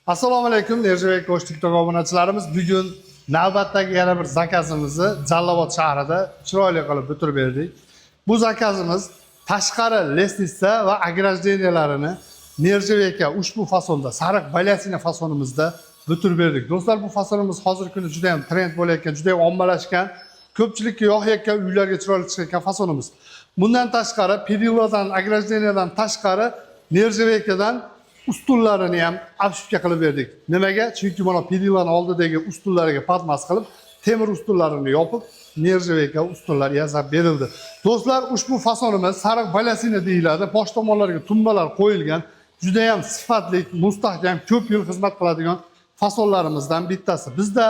Assalomu alaykum, Nirjibek Go'sht TikTok obunachilarimiz. Bugun navbatdagi yana bir zakazimizni Jalolobod shahrida chiroyli qilib bitirib berdik. Bu zakazimiz tashqari lestnitsa va огражденияларini Nirjibekka ushbu fasonda, sariq balyasina fasonimizda bitirib berdik. Do'stlar, bu fasonimiz hozirgi kunda juda ham trend bo'layotgan, juda ham ommalashgan, ko'pchilikka yoqayotgan, uylarga chiroyli chiqayotgan fasonimiz. Bundan tashqari, perilladan, ограждениyadan tashqari Nirjibekdan ustunlarini ham abshubga qilib berdik. Nimaga? Chunki mana pedilani oldidagi ustunlariga patmas qilib, temir ustunlarini yopib, Nirjibekka ustunlar yasab berildi. Do'stlar, ushbu fasonimiz sariq balyasina deyiladi. Bosh tomonlariga tumbalar qo'yilgan, juda ham sifatli, mustahkam, ko'p yil xizmat qiladigan fasonlarimizdan bittasi. Bizda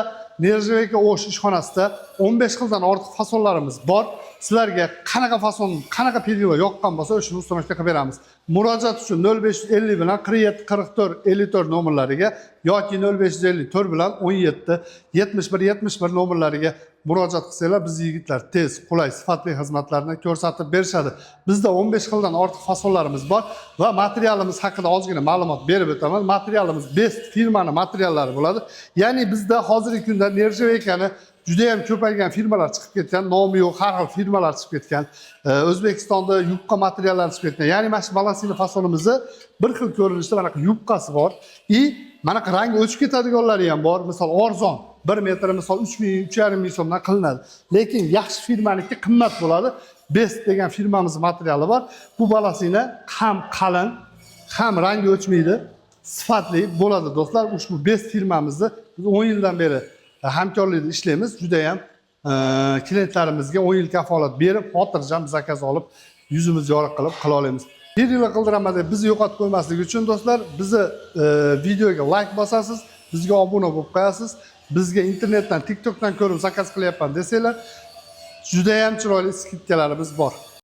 Nirjibekka o'sh ishxonasida 15 xildan ortiq fasonlarimiz bor. Sizlarga qanaqa fason, qanaqa pedila yoqqan bo'lsa, o'shani ustunlashga qilib beramiz. Murojaat uchun 0550 bilan 47 44 54 nomerlariga yoki 0554 bilan 17 71 71 nomerlariga murojaat qilsanglar, biz yigitlar tez, qulay, sifatli xizmatlarni ko'rsatib berishadi. Bizda 15 xildan ortiq fasonlarimiz bor va materialimiz haqida ozgina ma'lumot berib o'taman. Materialimiz Best firmani materiallari bo'ladi. Ya'ni bizda hozirgi kunda Nirjibekkani juda ham ko'paygan firmalar chiqib ketgan, nomi yo'q har xil firmalar chiqib ketgan. O'zbekistonda yupqa materiallar chiqib ketgan. Ya'ni mana shu balasina fasonimizni bir xil ko'rinishda mana bu yupqasi bor. Mana bu rangi o'chib ketadiganlari ham bor. Misol arzon 1 metr misol 3000, 3500 so'mdan qilinadi. Lekin yaxshi firmaniki qimmat bo'ladi. Best degan firmamiz materiali bor. Bu balasina ham qalin, ham rangi o'chmaydi, sifatli bo'ladi do'stlar. Ushbu Best firmamizni biz 10 yildan beri hamkorlikda ishlaymiz. Juda ham klientlarimizga 10 yil kafolat berib, xotirjam zakaz olib, yuzimiz yorug' qilib qila olamiz. Bir yil qildiraman deb bizni yo'qotib qo'ymaslik uchun do'stlar, bizni videoga like bosasiz, bizga obuna bo'lib qo'yasiz. Bizga internetdan, TikTokdan ko'rib zakaz qilyapman desanglar, juda ham chiroyli skidkalarimiz bor.